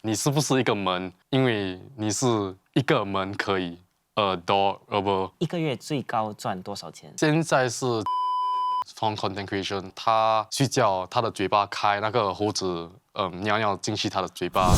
你是不是一个门？因为你是一个门可以，a door over。一个月最高赚多少钱？现在是 from content creation，他睡觉，他的嘴巴开，那个猴子，尿尿进去他的嘴巴。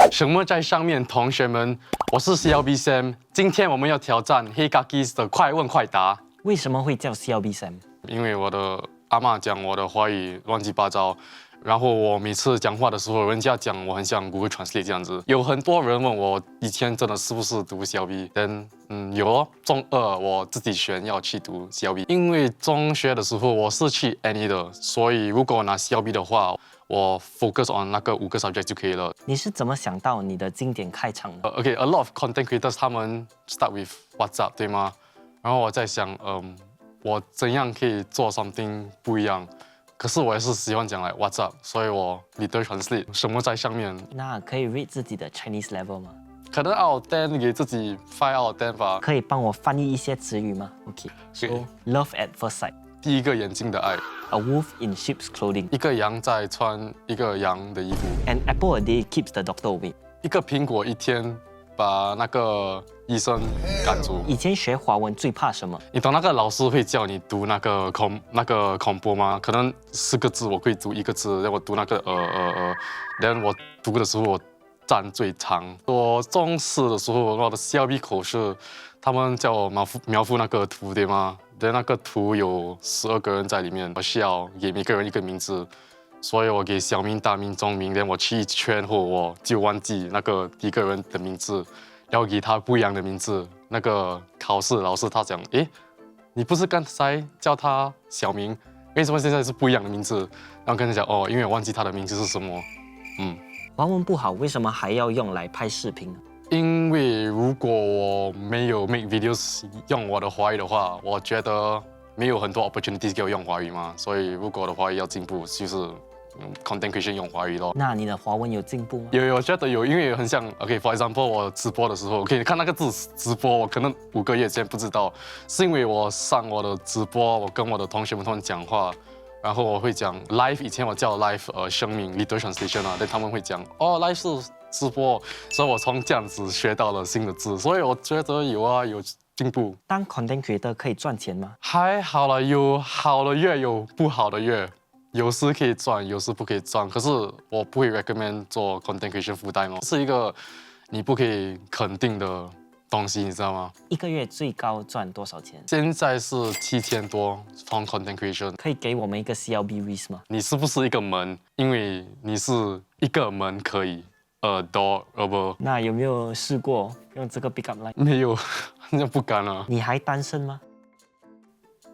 什么在上面？同学们，我是 CLB Sam， 今天我们要挑战 Hegakis 的快问快答。为什么会叫 CLB Sam？ 因为我的阿嬷讲我的华语乱七八糟。然后我每次讲话的时候，人家讲我很像 Google Translate 这样子。有很多人问我以前真的是不是读 CLB， 但有哦，中二我自己选要去读 CLB， 因为中学的时候我是去 NE 的，所以如果我拿 CLB 的话，我 focus on 那个5个 subject 就可以了。你是怎么想到你的经典开场的？OK，a lot of content creators 他们 start with WhatsApp 对吗？然后我在想，我怎样可以做 something 不一样？可是我也是喜欢讲来 What's up， 所以我 literally translate 什么在上面。那可以 rate 自己的 Chinese level 吗？可能 out of 10给自己5 out of 10吧。可以帮我翻译一些词语吗 ？OK，so love at first sight， 第一个眼睛的爱 ，a wolf in sheep's clothing， 一个羊在穿一个羊的衣服 ，an apple a day keeps the doctor away， 一个苹果一天把那个医生赶走。以前学华文最怕什么？你懂那个老师会叫你读那个空播吗？可能4个字我可以读1个字，让我读那个然后我读的时候我站最长。我中四的时候，我的 CLB 口试，他们叫我描述那个图对吗？那个图有12个人在里面，我需要给每个人一个名字。所以我给小名、大名、中名，然后我去一圈后，我就忘记那个第一个人的名字，然后给他不一样的名字。那个考试老师他讲，诶，你不是刚才叫他小明，为什么现在是不一样的名字？然后跟他讲，哦，因为我忘记他的名字是什么。华文不好，为什么还要用来拍视频呢？因为如果我没有 make videos 用我的华语的话，我觉得没有很多 opportunities 给我用华语嘛。所以如果我的华语要进步，就是content creation 用华语咯。那你的华文有进步吗？有，我觉得有，因为很像 OK，for example， 我直播的时候，可以看那个字直播，我可能5个月前不知道，是因为我上我的直播，我跟我的同学们讲话，然后我会讲 live， 以前我叫 live 生命 literal translation 啊，但他们会讲哦 live 是直播，所以我从这样子学到了新的字，所以我觉得有进步。当 content creator 可以赚钱吗？还好了，有好的月，有不好的月。有时可以赚，有时不可以赚。可是我不会 recommend 做 content creation full time 哦，是一个你不可以肯定的东西，你知道吗？一个月最高赚多少钱？现在是7000多 from content creation。可以给我们一个 CLB risk 吗？你是不是一个门？因为你是一个门可以，a door over。那有没有试过用这个 pick up line？ 没有，那不敢了。你还单身吗？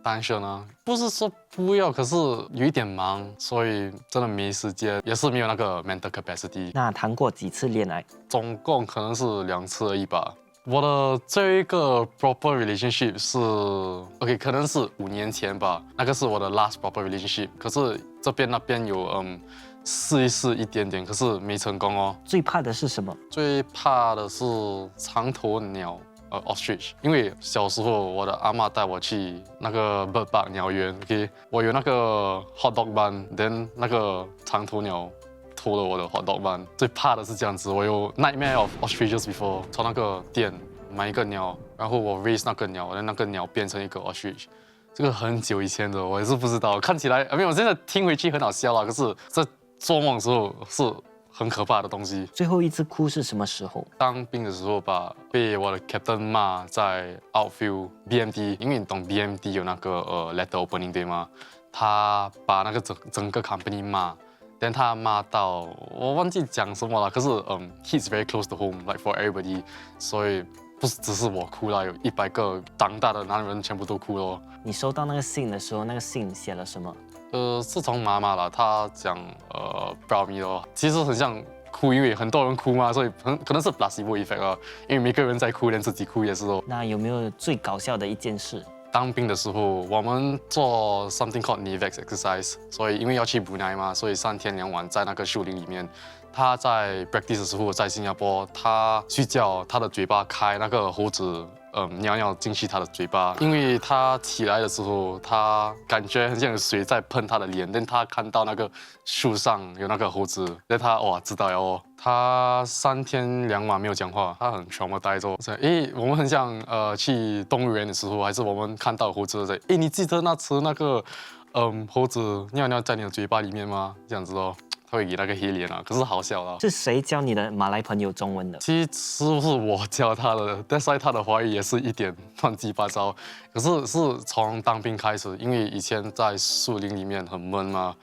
单身啊，不是说不要，可是有一点忙，所以真的没时间，也是没有那个 mental capacity。那谈过几次恋爱？总共可能是2次而已吧。我的这一个 proper relationship 是 OK， 可能是5年前吧，那个是我的 last proper relationship。可是这边那边有试一点点，可是没成功哦。最怕的是什么？最怕的是长头鸟。ostrich， 因为小时候我的阿嬷带我去那个 bird park 鸟园 ，OK， 我有那个 hot dog bun，then 那个长头鸟偷了我的 hot dog bun。最怕的是这样子，我有 nightmare of ostriches before， 从那个店买一个鸟，然后我 raise 那个鸟，然后那个鸟变成一个 ostrich。这个很久以前的，我也是不知道，看起来没有，我现在听回去很好笑啦，可是在做梦的时候是很可怕的东西。最后一次哭是什么时候？当兵的时候吧，被我的 captain 骂在 outfield BMD， 因为你懂 BMD 有那个letter opening 对吗？他把那个整个 company 骂，但他骂到我忘记讲什么了。可是he's very close to home，like for everybody， 所以不是只是我哭了，有100个长大的男人全部都哭了。你收到那个信的时候，那个信写了什么？是从妈妈了，她讲proud me 咯，其实很像哭，因为很多人哭嘛，所以可能是 placebo effect 啊，因为每个人在哭，连自己哭也是哦。那有没有最搞笑的一件事？当兵的时候，我们做 something called NIVEX exercise， 所以因为要去补奶嘛，所以3天2晚在那个树林里面。他在 practice 的时候，在新加坡，他睡觉，他的嘴巴开，那个猴子尿尿进去他的嘴巴，因为他起来的时候，他感觉很像有水在喷他的脸，但他看到那个树上有那个猴子，但他哇知道了哦，他3天2晚没有讲话，他很traumatized哦。诶，我们很像去动物园的时候，还是我们看到猴子在，诶，你记得那次那个猴子尿尿在你的嘴巴里面吗？这样子哦。他会给那个黑脸啊，可是好笑啊。是谁教你的马来朋友中文的？其实是我教他的，但是他的华语也是一点乱七八糟。可是是从当兵开始，因为以前在树林里面很闷嘛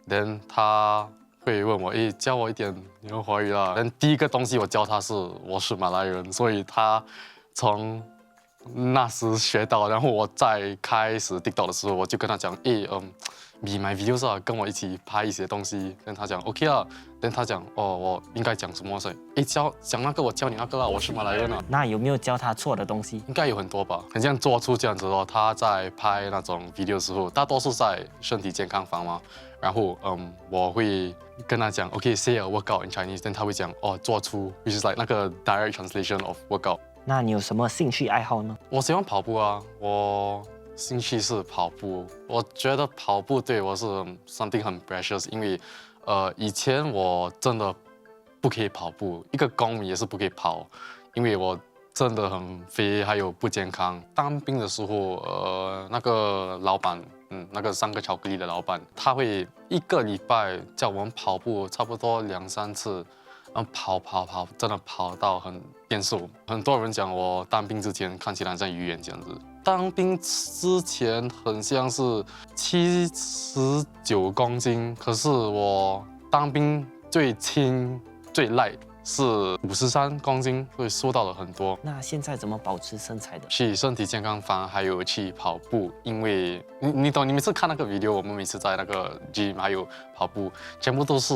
，then 他会问我，诶，教我一点华语啦。但第一个东西我教他是我是马来人，所以他从那时学到，然后我在开始 TikTok 的时候，我就跟他讲，诶，be my videos 啊，跟我一起拍一些东西。跟他讲 OK 啊，跟他讲哦，我应该讲什么？所以诶，讲那个我教你那个啦，我是马来人啊。那有没有教他错的东西？应该有很多吧，很像做出这样子哦。他在拍那种 video 的时候，大多数在身体健康房嘛。然后我会跟他讲 OK，say a workout in Chinese， 但他会讲哦，做出 ，which is like 那个 direct translation of workout。那你有什么兴趣爱好呢？我喜欢跑步啊，我兴趣是跑步。我觉得跑步对我是 something 很 precious， 因为以前我真的不可以跑步，一个公民也是不可以跑，因为我真的很肥，还有不健康。当兵的时候，那个老板，那个3个巧克力的老板，他会1个礼拜叫我们跑步，差不多2、3次。跑，真的跑到很变瘦。很多人讲我当兵之前看起来像鱼眼这样子，当兵之前很像是79公斤，可是我当兵最轻最 light 是53公斤，所以瘦到了很多。那现在怎么保持身材的？去身体健康房，还有去跑步，因为你懂，你每次看那个 video， 我们每次在那个 gym 还有跑步，全部都是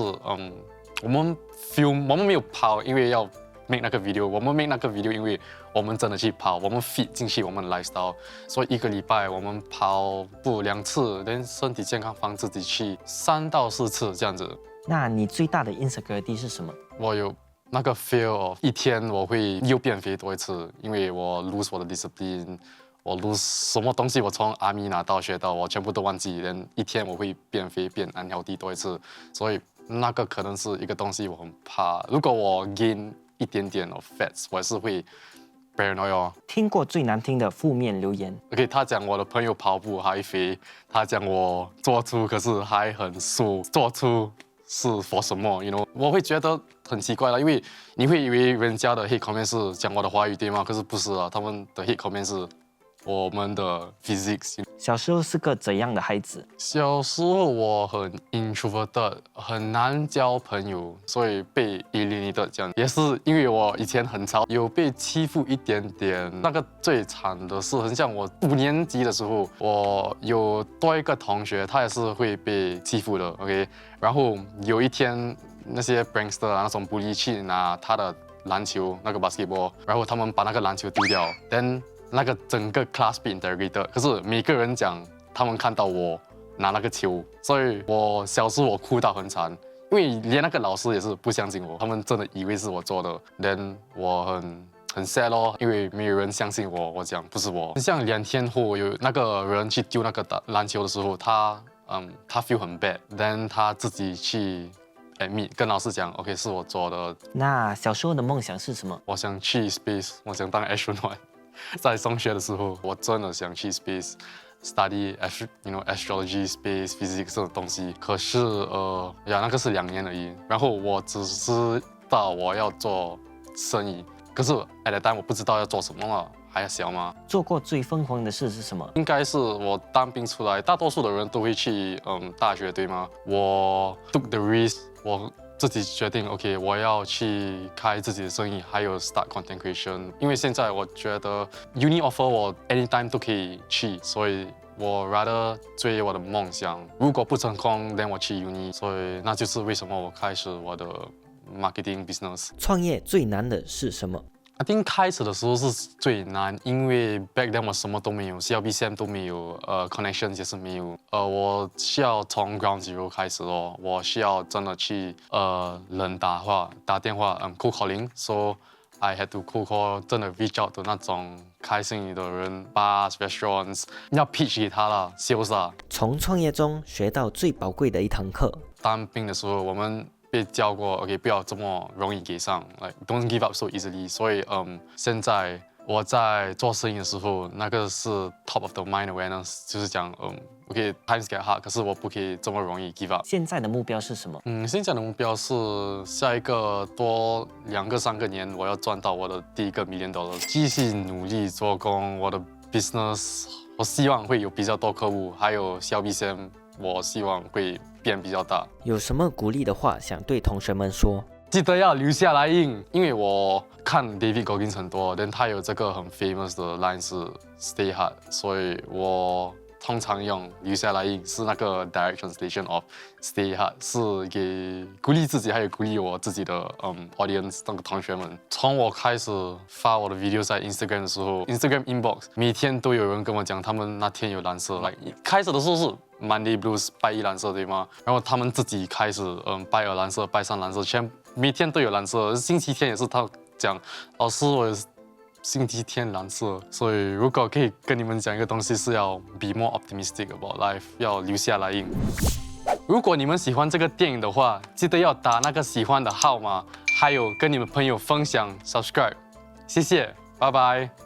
我们 film， 我们没有跑，因为要 make 那个 video， 我们 make 那个 video， 因为我们真的去跑，我们 fit 进去我们的 lifestyle， 所以1个礼拜我们跑步2次，连身体健康房自己去3到4次这样子。那你最大的 insecurity 是什么？我有那个 fear of 一天我会又变肥多一次，因为我 lose 我的 discipline， 我 lose 什么东西我从阿米拿到学到我全部都忘记，连一天我会变肥变unhealthy多一次，所以那个可能是一个东西我很怕。如果我 gain 一点点of fats， 我还是会 paranoid 哦。听过最难听的负面留言？ OK， 他讲我的朋友跑步还肥，他讲我做出可是还很瘦，做出是 for 什么 ？You know， 我会觉得很奇怪了，因为你会以为人家的 hate comment 是讲我的华语对吗？可是不是啊，他们的 hate comment 是我们的 physics。小时候是个怎样的孩子？小时候我很 introverted， 很难交朋友，所以被 alienated 这样。也是因为我以前很吵，有被欺负一点点。那个最惨的是，很像我5年级的时候，我有多一个同学，他也是会被欺负的。OK， 然后有一天那些 prankster 那种 bully 去拿他的篮球那个 basketball， 然后他们把那个篮球丢掉 ，then 那个整个 class 被 interrogated， 可是每个人讲他们看到我拿那个球，所以我小时候我哭到很惨，因为连那个老师也是不相信我，他们真的以为是我做的。then 我很 sad 咯，因为没有人相信我，我讲不是我。像2天后有那个人去丢那个篮球的时候，他 feel 很 bad，then 他自己去 admit 跟老师讲 ，OK 是我做的。那小时候的梦想是什么？我想去 space， 我想当 astronaut。在中学的时候，我真的想去 space。study astrology, space, physics 这种东西，可是那个是2年而已。然后我只知道我要做生意，可是 at that time 我不知道要做什么了，还小嘛。做过最疯狂的事是什么？应该是我当兵出来，大多数的人都会去大学，对吗？我 took the risk， 我自己决定 ，OK， 我要去开自己的生意，还有 start content creation。因为现在我觉得 uni offer 我 anytime 都可以去，所以我 rather 追我的梦想。如果不成功 ，then 我去 uni。所以那就是为什么我开始我的 marketing business。创业最难的是什么I think 开始的时候是最难，因为 back then 我什么都没有，CLBCM 都没有，connection 也是没有，我需要从 ground zero 开始哦，我需要真的去打电话，cold calling， so I had to cold call 真的 reach out 的那种开心的人 ，bars restaurants， 要 pitch 给他啦 ，sales 啊。从创业中学到最宝贵的一堂课。当兵的时候，我们被教过 ，OK， 不要这么容易给上 ，like don't give up so easily。所以，现在我在做生意的时候，那个是 top of the mind awareness， 就是讲，OK，times get hard， 可是我不可以这么容易 give up。现在的目标是什么？现在的目标是下一个多2个3个年，我要赚到我的第1个$1 million， 继续努力做工，我的 business， 我希望会有比较多客户，还有小 BCM， 我希望会变比较大。有什么鼓励的话想对同学们说？记得要留下来印，因为我看 David Goggins 很多，但他有这个很 famous 的 line 是 Stay hard， 所以我通常用留下来印，是那个 direct translation of Stay hard， 是给鼓励自己，还有鼓励我自己的audience 那个同学们。从我开始发我的 video 在 Instagram 的时候 ，Instagram inbox 每天都有人跟我讲，他们那天有蓝色。开始的时候是 Monday Blues 拜1蓝色对吗？然后他们自己开始拜2蓝色、拜3蓝色，每天都有蓝色。星期天也是他讲，老师我星期天蓝色。所以如果可以跟你们讲一个东西，是要 be more optimistic about life， 要留下来印。如果你们喜欢这个电影的话，记得要打那个喜欢的号码，还有跟你们朋友分享 subscribe。谢谢，拜拜。